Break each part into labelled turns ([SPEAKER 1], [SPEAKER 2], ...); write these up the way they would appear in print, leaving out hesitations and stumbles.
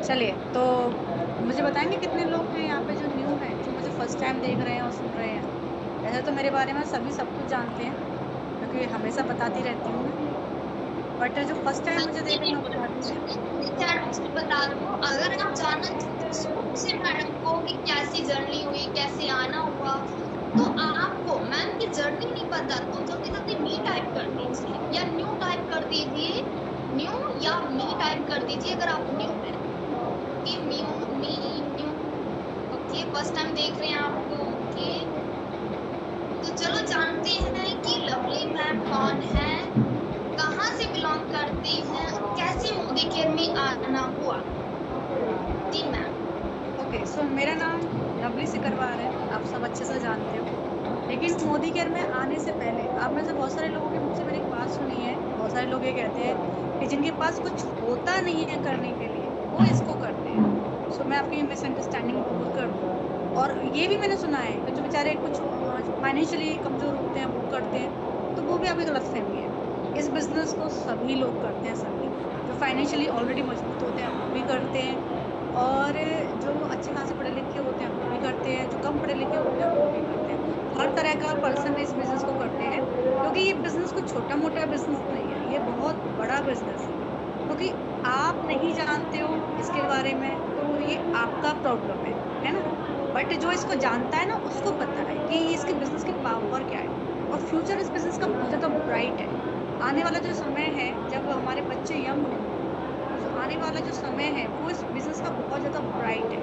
[SPEAKER 1] चलिए, तो मुझे बताएँगे कितने लोग हैं यहाँ पे जो न्यू हैं, जो मुझे फर्स्ट टाइम देख रहे हैं और सुन रहे हैं? वैसे तो मेरे बारे में सभी सब कुछ जानते हैं, क्योंकि हमेशा बताती रहती हूँ मैं। बट जो फर्स्ट टाइम
[SPEAKER 2] हाँ
[SPEAKER 1] मुझे
[SPEAKER 2] जी,
[SPEAKER 1] देख रहे हैं, मैं
[SPEAKER 2] बिल्कुल।
[SPEAKER 1] बताती हूँ।
[SPEAKER 2] मैं चार चीज़ बता दूँ, अगर आप जानना चाहते हो शुरू से मैडम को कि कैसी जर्नी हुई, कैसे आना हुआ, तो आपको मैम की जर्नी नहीं पता तो जल्दी-जल्दी मी टाइप कर दीजिए या न्यू टाइप कर दीजिए, न्यू या मी टाइप कर दीजिए अगर आप न्यू हैं। Okay, new okay, first time देख रहे हैं आप तो ओके। तो चलो जानते हैं कि लवली मैम कौन है, कहाँ से बिलॉन्ग करती हैं और कैसे मोदी केयर में आना हुआ? जी मैम।
[SPEAKER 1] ओके, सो मेरा नाम लवली सिकरवार है, आप सब अच्छे से जानते हो। लेकिन मोदी केयर में आने से पहले आप में से बहुत सारे लोगों के मुँह से मैंने एक बात सुनी है, बहुत सारे लोग ये कहते हैं कि जिनके पास कुछ होता नहीं है करने के लिए, वो इसको करते हैं। सो मैं आपकी मिसअंडरस्टैंडिंग दूर कर दूँ। और ये भी मैंने सुना है कि जो बेचारे कुछ फाइनेंशियली कमज़ोर होते हैं, वो करते हैं, तो वो भी आपकी गलतफ़हमी है। इस बिज़नेस को सभी लोग करते हैं, सभी। जो फाइनेंशियली ऑलरेडी मजबूत होते हैं, वो भी करते हैं। और जो अच्छे खासे पढ़े लिखे होते हैं वो भी करते हैं, जो कम पढ़े लिखे होते हैं वो भी करते हैं। हर तरह का पर्सन इस बिज़नेस को करते हैं, क्योंकि ये बिज़नेस कोई छोटा-मोटा बिज़नेस नहीं है, ये बहुत बड़ा बिज़नेस है। क्योंकि आप नहीं जानते हो इसके बारे में, तो ये आपका प्रॉब्लम है ना? बट जो इसको जानता है ना, उसको पता है कि इसके बिज़नेस की पावर क्या है और फ्यूचर इस बिज़नेस का बहुत ज़्यादा ब्राइट है। आने वाला जो समय है, जब हमारे बच्चे यंग होंगे, जो आने वाला जो समय है वो इस बिज़नेस का बहुत ज़्यादा ब्राइट है।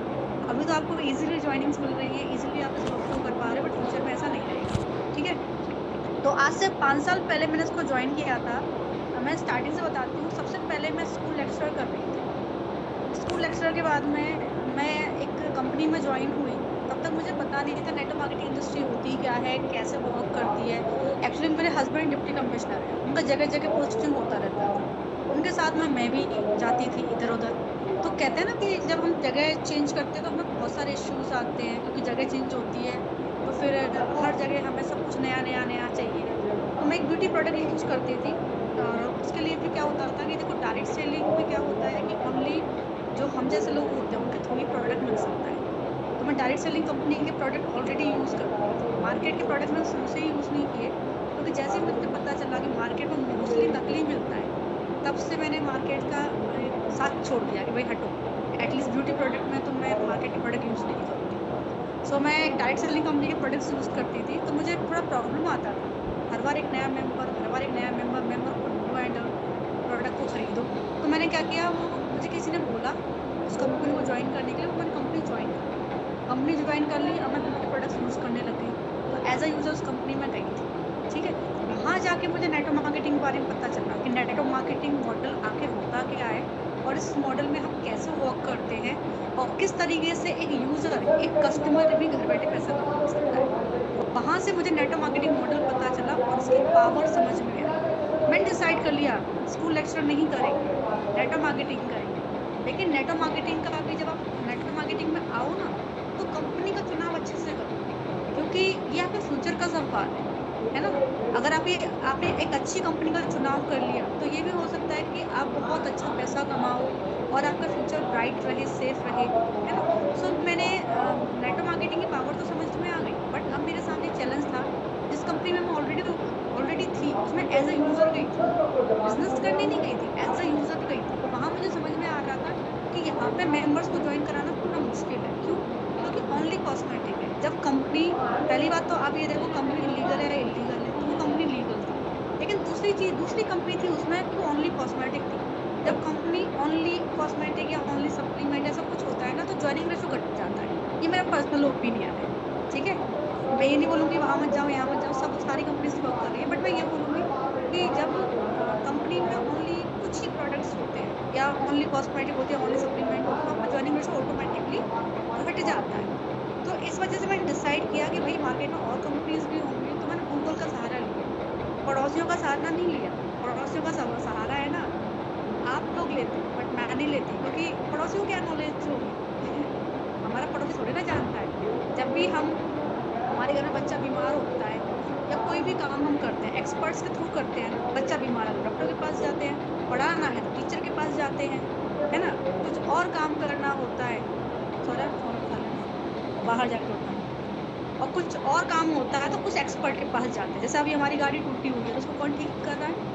[SPEAKER 1] अभी तो आपको ईज़िली जॉइनिंग्स मिल रही है, ईज़िली आप इस वर्क को कर पा रहे हो, बट फ्यूचर में ऐसा नहीं रहेगा, ठीक है? तो आज से 5 साल पहले मैंने इसको जॉइन किया था। मैं स्टार्टिंग से बताती हूँ, सबसे पहले मैं स्कूल लेक्चरर कर रही थी। स्कूल लेक्चरर के बाद में मैं एक कंपनी में जॉइन हुई। तब तक मुझे पता नहीं था नेटवर्क मार्केटिंग इंडस्ट्री होती क्या है, कैसे वर्क करती है। एक्चुअली मेरे हस्बैंड डिप्टी कमिश्नर हैं, उनका जगह-जगह पोस्टिंग होता रहता था। उनके साथ में मैं भी जाती थी इधर-उधर। तो कहते हैं ना कि जब हम जगह चेंज करते हैं तो हमें बहुत सारे इश्यूज़ आते हैं, क्योंकि जगह चेंज होती है, तो फिर हर जगह हमें सब कुछ नया चाहिए। तो मैं एक ब्यूटी प्रोडक्ट यूज़ करती थी और उसके लिए भी क्या होता था कि देखो, डायरेक्ट सेलिंग में क्या होता है कि ओनली जो हम जैसे लोग होते हैं उनके थ्रू ही प्रोडक्ट मिल सकता है। तो मैं डायरेक्ट सेलिंग कंपनी के प्रोडक्ट ऑलरेडी यूज़ करती थी। मार्केट के प्रोडक्ट मैंने शुरू से ही यूज़ नहीं किए, क्योंकि जैसे ही मुझे पता चला कि मार्केट में मोस्टली नकली मिलता है, तब से मैंने मार्केट का साथ छोड़ दिया कि भाई हटो, एटलीस्ट ब्यूटी प्रोडक्ट में तो मैं मार्केट के प्रोडक्ट यूज़ नहीं करूँगी। सो मैं एक डायरेक्ट सेलिंग कंपनी के प्रोडक्ट्स यूज़ करती थी, तो मुझे थोड़ा प्रॉब्लम आता था। हर बार एक नया मेंबर को ढूँढो एंड प्रोडक्ट को खरीदो। तो मैंने क्या किया, वो मुझे किसी ने बोला उस कंपनी को जॉइन करने के लिए, वो मैंने कंपनी जॉइन कर ली। कंपनी जॉइन कर ली, अब मैं ब्यूटी प्रोडक्ट्स यूज़ करने लग गई। तो एज़ अ यूज़र उस कंपनी में गई थी, ठीक है? वहाँ जाके मुझे नेटवर्क मार्केटिंग के बारे में पता चला कि नेटवर्क मार्केटिंग मॉडल आखिर होता क्या है और इस मॉडल में हम कैसे वर्क करते हैं और किस तरीके से एक यूज़र, एक कस्टमर भी घर बैठे पैसा कमा सकता है। वहाँ से मुझे नेटवर्क मार्केटिंग मॉडल पता चला और उसकी पावर समझ में आई। मैंने डिसाइड कर लिया, स्कूल लेक्चर नहीं करेंगे, नेटवर्क मार्केटिंग करेंगे। लेकिन नेटवर्क मार्केटिंग का भी जब आप नेटवर्क मार्केटिंग में आओ ना, तो कंपनी का चुनाव अच्छे से करो, क्योंकि ये आपके फ्यूचर का सवाल है ना? अगर आपने एक अच्छी कंपनी का चुनाव कर लिया, तो ये भी हो सकता है कि आप बहुत अच्छा पैसा कमाओ और आपका फ्यूचर ब्राइट रहे, सेफ रहे, है ना? सो मैंने नेटवर्क मार्केटिंग की पावर तो समझ में आ गई, बट अब मेरे सामने चैलेंज था, जिस कंपनी में मैं ऑलरेडी ऑलरेडी थी, उसमें एज़ अ यूज़र गई थी। बिज़नेस करने नहीं गई थी, एज़ अ यूज़र गई थी। तो वहाँ मुझे समझ में आ रहा था कि यहाँ पे मेंबर्स को जॉइन कराना थोड़ा मुश्किल है। क्यों? क्योंकि ओनली कॉस्मेटिक है। जब कंपनी, पहली बात तो आप ये देखो, कंपनी लीगल है या इल्लीगल है, तो वो कंपनी लीगल थी। लेकिन दूसरी चीज़, दूसरी कंपनी थी उसमें कि वो ओनली कॉस्मेटिक थी। जब कंपनी ओनली कॉस्मेटिक या ओनली सप्लीमेंट ऐसा कुछ होता है ना, तो जॉइनिंग रेशो घट जाता है। ये मेरा पर्सनल ओपिनियन है, ठीक है? मैं ये नहीं बोलूँगी वहाँ मत जाओ, यहाँ मत जाओ, सब सारी कंपनीज़ वर्क कर रही है। बट मैं ये बोलूँगी कि जब कंपनी में ओनली कुछ ही प्रोडक्ट्स होते हैं या ओनली कॉस्मेटिक होती है, ओनली सप्लीमेंट होती है, तो आपका जॉइनिंग रेशो ऑटोमैटिकली घट जाता है। तो इस वजह से मैंने डिसाइड किया कि भई मार्केट में और कंपनीज़ भी होंगी, तो मैंने गूगल का सहारा लिया। पड़ोसियों का सहारा नहीं लिया। पड़ोसियों का सहारा है ना, आप लोग लेते हो बट मैं नहीं लेती, क्योंकि पड़ोसियों को क्या नॉलेज होगी? हमारा पड़ोसी थोड़ी ना जानता है। जब भी हमारे घर में बच्चा बीमार होता है या कोई भी काम हम करते हैं, एक्सपर्ट्स के थ्रू करते हैं ना। बच्चा बीमार है तो डॉक्टर के पास जाते हैं, पढ़ाना है तो टीचर के पास जाते हैं। है ना, कुछ और काम करना होता है, सॉरी फोन उठा लेना, बाहर जाके उठाना, और कुछ और काम होता है तो उस एक्सपर्ट के पास जाते हैं। जैसे अभी हमारी गाड़ी टूटी हुई है तो उसको कौन ठीक कर रहा है?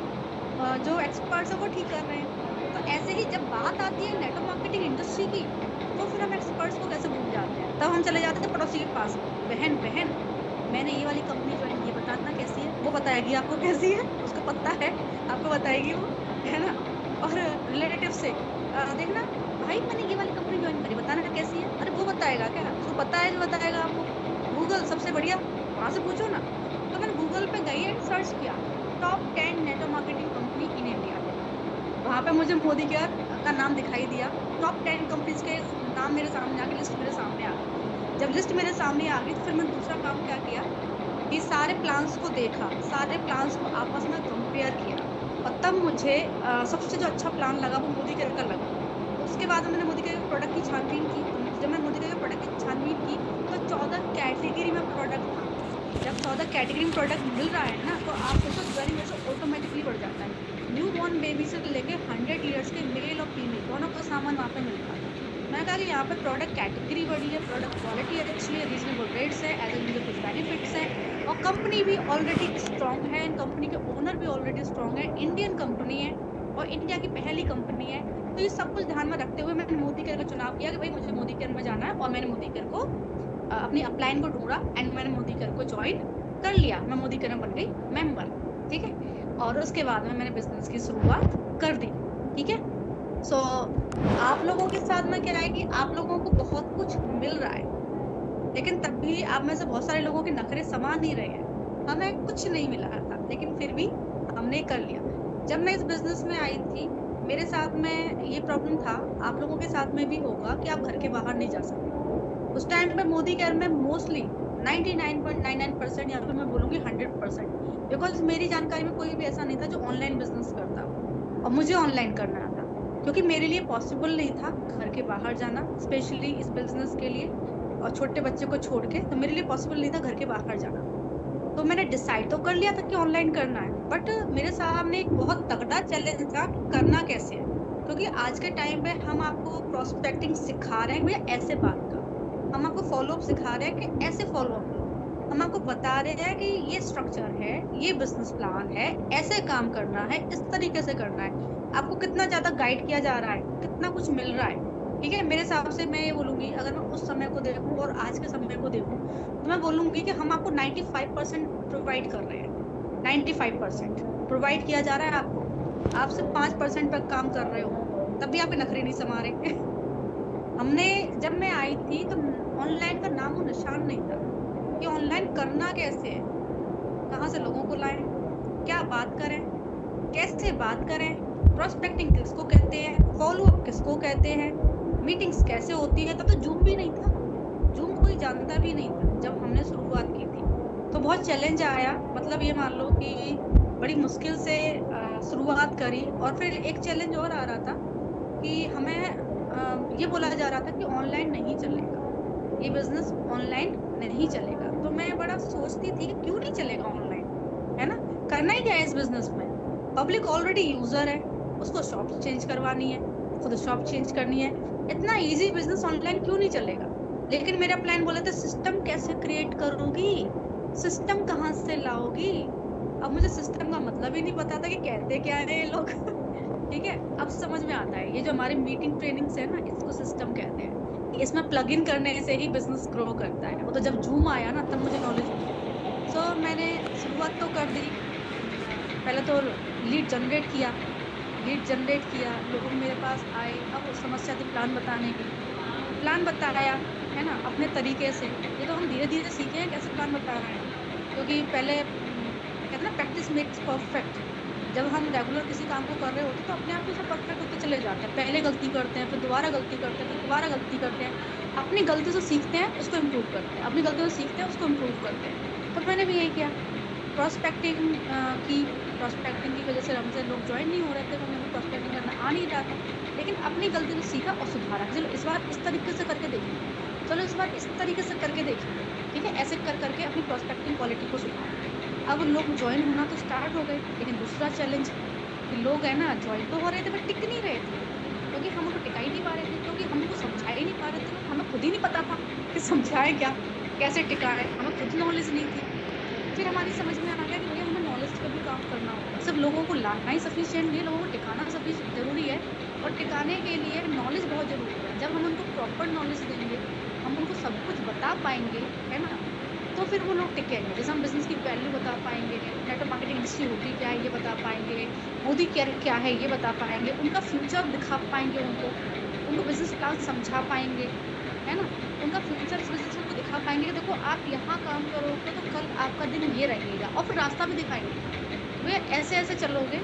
[SPEAKER 1] जो एक्सपर्ट्स है वो ठीक कर रहे हैं। तो ऐसे ही जब बात आती है नेटवर्क मार्केटिंग इंडस्ट्री की, तो फिर हम एक्सपर्ट्स को कैसे भूल जाते हैं? तब हम चले जाते हैं पड़ोसी के पास, बहन बहन मैंने ये वाली कंपनी ज्वाइन की है, बताना कैसी है? वो बताएगी आपको कैसी है, उसको पता है, आपको बताएगी वो, है ना। और रिलेटिव से देखना, भाई मैंने ये वाली कंपनी ज्वाइन करी, बताना कैसी है? अरे वो बताएगा क्या? उसको पता है जो बताएगा आपको। गूगल सबसे बढ़िया, वहां से पूछो ना। तो मैंने गूगल पे गई एंड सर्च किया top 10 network marketing company in India. वहां पे मुझे मोदी केयर का नाम दिखाई दिया, टॉप 10 कंपनीज के नाम मेरे सामने आ गए, लिस्ट मेरे सामने आ गई। जब लिस्ट मेरे सामने आ गई तो फिर मैंने दूसरा काम क्या किया कि सारे प्लान्स को देखा, सारे प्लान्स को आपस में कंपेयर किया, और तब मुझे सबसे जो अच्छा प्लान लगा वो मोदी केयर का लगा। उसके बाद मैंने मोदी केयर प्रोडक्ट की छानबीन की। तो जब मैं मोदी केयर प्रोडक्ट की छानबीन की तो 14 कैटेगरी में प्रोडक्ट था। जब 14 कैटेगरी में प्रोडक्ट मिल रहा है ना, तो आप उसको ज्वेलिंग रेशो ऑटोमेटिकली बढ़ जाता है। न्यू बॉर्न बेबी से लेके 100 ईयर्स के मेल और फीमेल दोनों का सामान वहाँ पे मिल रहा है। मैंने कहा कि यहाँ पे प्रोडक्ट कैटेगरी बढ़ी है, प्रोडक्ट क्वालिटी अच्छी है, रीजनेबल रेट्स है, एज मुझे कुछ बेनिफिट्स है, और कंपनी भी ऑलरेडी स्ट्रांग है, कंपनी के ओनर भी ऑलरेडी स्ट्रांग है, इंडियन कंपनी है और इंडिया की पहली कंपनी है। तो ये सब कुछ ध्यान में रखते हुए मैंने मोदी केयर का चुनाव किया कि भाई मुझे मोदी केयर में जाना है, और मैंने मोदी केयर को अपनी अपलाइन को ढूंढा एंड मैंने मोदी केयर को ज्वाइन कर लिया। मैं मोदी केयर में बन गई मेंबर, ठीक है। और उसके बाद में मैंने बिजनेस की शुरुआत कर दी, ठीक है। सो आप लोगों के साथ में क्या है कि आप लोगों को बहुत कुछ मिल रहा है, लेकिन तब भी आप में से बहुत सारे लोगों के नखरे समा नहीं रहे हैं। हमें कुछ नहीं मिला था, लेकिन फिर भी हमने कर लिया। जब मैं इस बिजनेस में आई थी, मेरे साथ में ये प्रॉब्लम था, आप लोगों के साथ में भी होगा कि आप घर के बाहर नहीं जा सकते। उस टाइम पे मोदी केयर में मोस्टली 99.99% या फिर मैं बोलूंगी 100%, बिकॉज मेरी जानकारी में कोई भी ऐसा नहीं था जो ऑनलाइन बिजनेस करता, और मुझे ऑनलाइन करना था क्योंकि मेरे लिए पॉसिबल नहीं था घर के बाहर जाना, स्पेशली इस बिजनेस के लिए, और छोटे बच्चे को छोड़ के तो मेरे लिए पॉसिबल नहीं था घर के बाहर जाना। तो मैंने डिसाइड तो कर लिया था कि ऑनलाइन करना है, बट मेरे सामने एक बहुत तगड़ा चैलेंज था कि करना कैसे है। क्योंकि आज के टाइम पे हम आपको प्रोस्पेक्टिंग सिखा रहे हैं भैया ऐसे बात का, हम आपको फॉलोअप सिखा रहे हैं कि ऐसे फॉलोअप लो, हम आपको बता रहे हैं कि ये स्ट्रक्चर है, ये बिजनेस प्लान है, ऐसे काम करना है, इस तरीके से करना है। आपको कितना ज्यादा गाइड किया जा रहा है, कितना कुछ मिल रहा है, ठीक है। मेरे हिसाब से मैं ये बोलूंगी, अगर मैं उस समय को देखूं और आज के समय को देखूं, तो मैं बोलूंगी कि हम आपको 95% प्रोवाइड कर रहे हैं। 95% प्रोवाइड किया जा रहा है आपको, आप सिर्फ 5% पर काम कर रहे हो, तब भी आपके नखरे नहीं समा रहे। हमने जब मैं आई थी तो ऑनलाइन का नामो निशान नहीं था कि ऑनलाइन करना कैसे है, कहाँ से लोगों को लाएं, क्या बात करें, कैसे बात करें, प्रोस्पेक्टिंग किसको कहते हैं, फॉलो अप किसको कहते हैं, मीटिंग्स कैसे होती है। तब तो जूम भी नहीं था, जूम कोई जानता भी नहीं था जब हमने शुरुआत की थी। तो बहुत चैलेंज आया, मतलब ये मान लो कि बड़ी मुश्किल से शुरुआत करी। और फिर एक चैलेंज और आ रहा था कि हमें ये बोला जा रहा था कि ऑनलाइन नहीं चलेगा, ये बिजनेस ऑनलाइन नहीं चलेगा। तो मैं बड़ा सोचती थी कि क्यों नहीं चलेगा ऑनलाइन, है ना, करना ही क्या है इस बिजनेस में। पब्लिक ऑलरेडी यूजर है, उसको शॉप चेंज करवानी है, खुद शॉप चेंज करनी है, इतना इजी बिजनेस ऑनलाइन क्यों नहीं चलेगा। लेकिन मेरा प्लान बोला था सिस्टम कैसे क्रिएट करोगी, सिस्टम कहाँ से लाओगी। अब मुझे सिस्टम का मतलब ही नहीं पता था कि कहते क्या है ये लोग। ठीक है, अब समझ में आता है, ये जो हमारी मीटिंग ट्रेनिंग्स है ना, इसको सिस्टम कहते हैं। इसमें प्लग इन करने से ही बिजनेस ग्रो करता है। वो तो जब जूम आया ना तब मुझे नॉलेज हुई। सो मैंने शुरुआत तो कर दी, पहले तो लीड जनरेट किया, लोग मेरे पास आए। अब समस्या थी प्लान बताने की, प्लान बताया, है ना, अपने तरीके से। ये तो हम धीरे धीरे सीखे हैं कैसे प्लान बता रहे हैं, क्योंकि पहले कहते हैं ना प्रैक्टिस मेक्स परफेक्ट। जब हम रेगुलर किसी काम को कर रहे होते तो अपने आप ही सब परफेक्ट होते चले जाते हैं। पहले गलती करते हैं, फिर दोबारा गलती करते हैं, फिर दोबारा गलती करते हैं, अपनी गलती से सीखते हैं, उसको इम्प्रूव करते हैं, अपनी गलती से सीखते हैं, उसको इम्प्रूव करते हैं। तो मैंने भी यही किया, प्रोस्पेक्टिंग की। प्रोस्पेक्टिंग की वजह से हमसे लोग ज्वाइन नहीं हो रहे थे, हमें प्रोस्पेक्टिंग करना आ नहीं रहा था, लेकिन अपनी गलती को सीखा और सुधारा। चलो इस बार इस तरीके से करके देखेंगे, चलो इस बार इस तरीके से करके देखेंगे, ठीक है। ऐसे कर करके अपनी प्रोस्पेक्टिंग क्वालिटी को सुधारा। अब लोग ज्वाइन होना तो स्टार्ट हो गए, लेकिन दूसरा चैलेंज कि लोग है ना ज्वाइन तो हो रहे थे बट टिक नहीं रहे थे, क्योंकि हम उनको पता था कि समझाएं क्या, कैसे टिकाएं, हमें खुद नॉलेज नहीं थी। फिर हमारी समझ में आ गया कि भैया हमें नॉलेज पे भी काम करना होगा। सिर्फ लोगों को लाना ही सफिशिएंट नहीं, लोगों को टिकाना सफिशिएंट जरूरी है, और टिकाने के लिए नॉलेज बहुत जरूरी है। जब हम उनको प्रॉपर नॉलेज देंगे, हम उनको सब कुछ बता पाएंगे, है ना, तो फिर वो लोग टिकेंगे। जैसे हम बिजनेस की वैल्यू बता पाएंगे, नेटवर्क मार्केटिंग इंडस्ट्री होती क्या है ये बता पाएंगे, मोदी केयर क्या है ये बता पाएंगे, उनका फ्यूचर दिखा पाएंगे, उनको बिजनेस प्लान समझा पाएंगे, है ना, उनका फ्यूचर बिजनेस को दिखा पाएंगे कि देखो आप यहाँ काम करोगे तो कल आपका दिन ये रहेगा, और फिर रास्ता भी दिखाएंगे, वे ऐसे ऐसे चलोगे,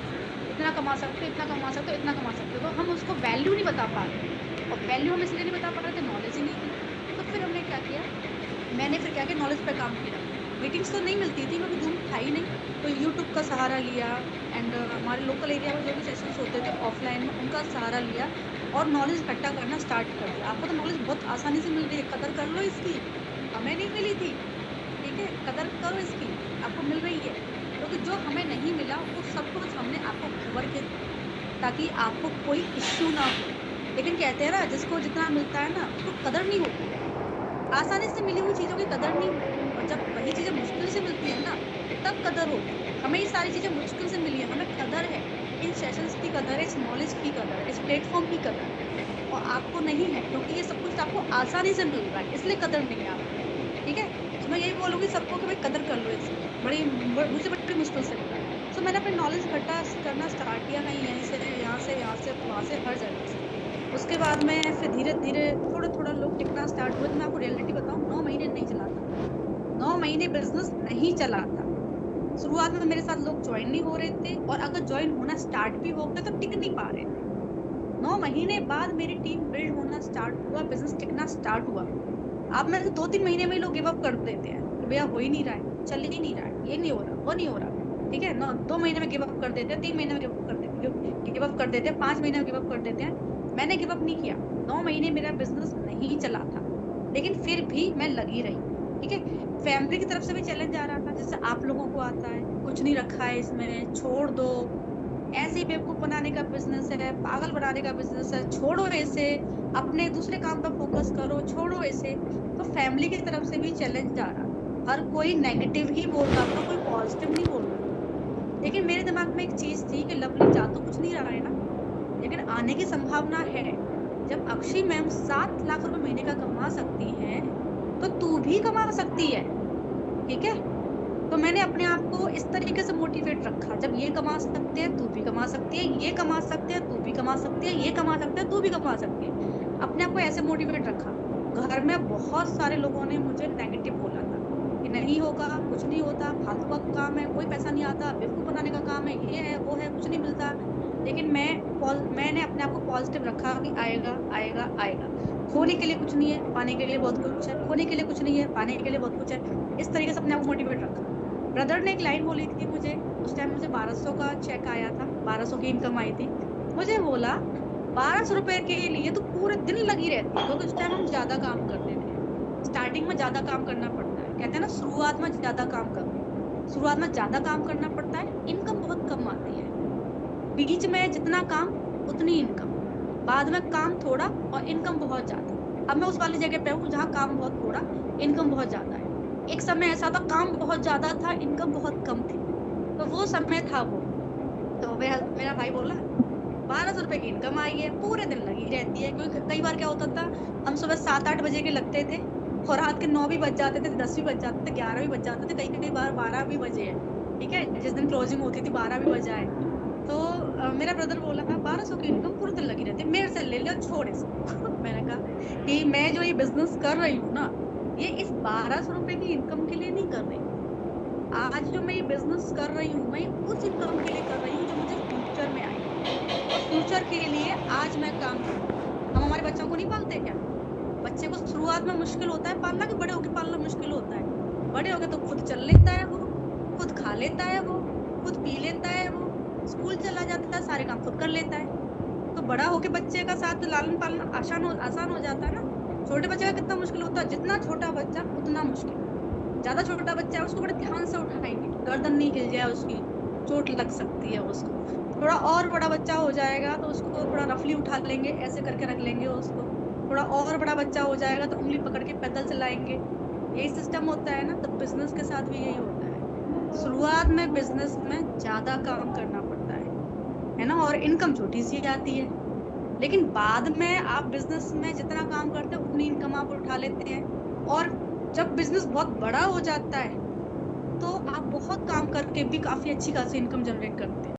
[SPEAKER 1] इतना कमा सकते हो, इतना कमा सकते हो, इतना कमा सकते हो। तो हम उसको वैल्यू नहीं बता पा रहे, और वैल्यू हम इसलिए नहीं बता पा रहे थे, नॉलेज ही नहीं थी। तो फिर हमने क्या किया, मैंने फिर क्या किया, नॉलेज पे काम किया। मीटिंग्स तो नहीं मिलती थी क्योंकि जूम था ही नहीं, तो यूट्यूब का सहारा लिया, एंड हमारे लोकल एरिया में जो भी सेशंस होते थे ऑफलाइन में, उनका सहारा लिया और नॉलेज इकट्ठा करना स्टार्ट कर दिया। आपको तो नॉलेज बहुत आसानी से मिल रही है, कदर कर लो इसकी, हमें नहीं मिली थी, ठीक है, कदर करो इसकी, आपको मिल रही है। क्योंकि जो हमें नहीं मिला वो सब कुछ हमने आपको कवर के, ताकि आपको कोई इश्यू ना हो। लेकिन कहते हैं ना, जिसको जितना मिलता है ना उसको कदर नहीं होती है, आसानी से मिली हुई चीजों की कदर नहीं होती, और जब वही चीजें मुश्किल से मिलती है ना तब कदर होती है। हमें ये सारी चीजें मुश्किल से मिली है, हमें कदर है, इन सेशंस की कदर है, इस नॉलेज की कदर है, इस प्लेटफॉर्म की कदर है, और आपको नहीं है क्योंकि ये सब कुछ आपको आसानी से मिल रहा है, इसलिए कदर नहीं है आपको, ठीक है। तो मैं यही बोलूंगी सबको कि भाई कदर कर लो इसकी, मुझे बड़ी मुश्किल से मिला। तो मैंने अपनी नॉलेज इकट्ठा करना स्टार्ट किया, कहीं यहीं से यहाँ से वहाँ से हर जगह से। उसके बाद में फिर धीरे धीरे थोड़ा थोड़ा लोग टिकना स्टार्ट हुए। तो मैं आपको रियलिटी बताऊं, 9 महीने नहीं चला था, 9 महीने बिजनेस नहीं चला था। शुरुआत में मेरे साथ लोग ज्वाइन नहीं हो रहे थे, और अगर ज्वाइन होना स्टार्ट भी हो गए तो टिक नहीं पा रहे थे। 9 महीने बाद मेरी टीम बिल्ड होना स्टार्ट हुआ, बिजनेस टिकना स्टार्ट हुआ। आप में से 2-3 महीने में लोग गिव अप कर देते हैं, भैया हो ही नहीं रहा है, चल ही नहीं रहा है, ये नहीं हो रहा, वो नहीं हो रहा, ठीक है। 2 महीने में गिव अप कर देते हैं, 3 महीने में गिव अप कर देते हैं, 5 महीने में गिव अप कर देते हैं। मैंने गिव अप नहीं किया, 9 महीने मेरा बिजनेस नहीं चला था, लेकिन फिर भी मैं लगी रही, ठीक है। फैमिली की तरफ से भी चैलेंज आ रहा था, जैसे आप लोगों को आता है, कुछ नहीं रखा है इसमें, छोड़ दो, ऐसे ही बेवकूफ बनाने का बिजनेस है, पागल बनाने का बिजनेस है, छोड़ो इसे, अपने दूसरे काम पर फोकस करो, छोड़ो इसे। तो फैमिली की तरफ से भी चैलेंज आ रहा, हर कोई नेगेटिव ही बोल रहा था, कोई पॉजिटिव नहीं बोल रहा। लेकिन मेरे दिमाग में एक चीज थी कि लवली जा तो कुछ नहीं रहा है ना, लेकिन आने की संभावना है। जब अक्षय मैम 7 लाख रुपए महीने का कमा सकती है तो तू भी कमा सकती है, ठीक है। तो मैंने अपने आप को इस तरीके से मोटिवेट रखा, जब ये कमा सकते हैं तू भी कमा सकती है, ये कमा सकते हैं तू भी कमा सकती है, ये कमा सकते हैं तू भी कमा सकती है। अपने आप को ऐसे मोटिवेट रखा। घर में बहुत सारे लोगों ने मुझे नेगेटिव बोला था कि नहीं होगा, कुछ नहीं होता, फालतू का काम है, कोई पैसा नहीं आता, बेवकूफ बनाने का काम है, ये है वो है, कुछ नहीं मिलता। लेकिन मैंने अपने आप को पॉजिटिव रखा कि आएगा आएगा आएगा। खोने के लिए कुछ नहीं है, पाने के लिए बहुत कुछ है, खोने के लिए कुछ नहीं है, पाने के लिए बहुत कुछ है। इस तरीके से अपने आप को मोटिवेट रखा। ब्रदर ने एक लाइन बोली थी मुझे, उस टाइम मुझे 1200 का चेक आया था, 1200 की इनकम आई थी। मुझे बोला 1200 रुपए के लिए तो पूरे दिन लगी रहती है, क्योंकि उस टाइम हम ज्यादा काम करते थे, स्टार्टिंग में ज्यादा काम करना पड़ता है, कहते हैं ना शुरुआत में ज्यादा काम करो, शुरुआत में ज्यादा काम करना पड़ता है, इनकम बहुत कम आती है। बीच में जितना काम उतनी इनकम, बाद में काम थोड़ा और इनकम बहुत ज्यादा। अब मैं उस वाली जगह पे हूँ जहाँ काम बहुत थोड़ा, इनकम बहुत ज्यादा है। एक समय ऐसा था काम बहुत ज्यादा था, इनकम बहुत कम थी, तो वो समय था वो। तो मेरा भाई बोला 1200 रुपए की इनकम आई है, पूरे दिन लगी रहती है। क्योंकि कई बार क्या होता था, हम सुबह 7-8 बजे के लगते थे और रात के 9 भी बज जाते थे, 10 भी बज जाते थे, 11 भी बज जाते थे, कई बार 12 भी बजे है, ठीक है। जिस दिन क्लोजिंग होती थी 12 भी बजा है। तो मेरा ब्रदर बोला 1200 की इनकम पूरे दिन लगी रहती है, मेरे से ले लो, छोड़ इसको। मैंने कहा कि मैं जो ये बिजनेस कर रही हूँ ना, ये इस 1200 रुपए की इनकम के लिए नहीं कर रही। आज जो मैं ये बिजनेस कर रही हूँ, मैं उस इनकम के लिए कर रही हूँ जो मुझे फ्यूचर में आएगी, और फ्यूचर के लिए आज मैं काम कर रही हूँ। हम हमारे बच्चों को नहीं पालते क्या? बच्चे को शुरुआत में मुश्किल होता है पालना, कि बड़े होकर पालना मुश्किल होता है? बड़े होकर तो खुद चल लेता है वो, खुद खा लेता है वो, खुद पी लेता है वो, स्कूल चला जाता है, सारे काम खुद कर लेता है। तो बड़ा होके बच्चे का साथ लालन पालन आसान हो जाता है ना। छोटे बच्चे का कितना मुश्किल होता है, जितना छोटा बच्चा उतना मुश्किल। ज्यादा छोटा बच्चा है उसको बड़े ध्यान से उठाएंगे, गर्दन नहीं हिल जाए उसकी, चोट लग सकती है उसको। थोड़ा और बड़ा बच्चा हो जाएगा तो उसको थोड़ा रफली उठा लेंगे, ऐसे करके रख लेंगे उसको, थोड़ा और बड़ा बच्चा हो जाएगा तो उंगली पकड़ के पैदल चलाएंगे, यही सिस्टम होता है ना। तो बिजनेस के साथ भी यही होता है, शुरुआत में बिजनेस में ज्यादा काम करना पड़ता है ना, और इनकम छोटी सी आती है, लेकिन बाद में आप बिजनेस में जितना काम करते हो उतनी इनकम आप उठा लेते हैं। और जब बिजनेस बहुत बड़ा हो जाता है तो आप बहुत काम करके भी काफी अच्छी खासी इनकम जनरेट करते हैं।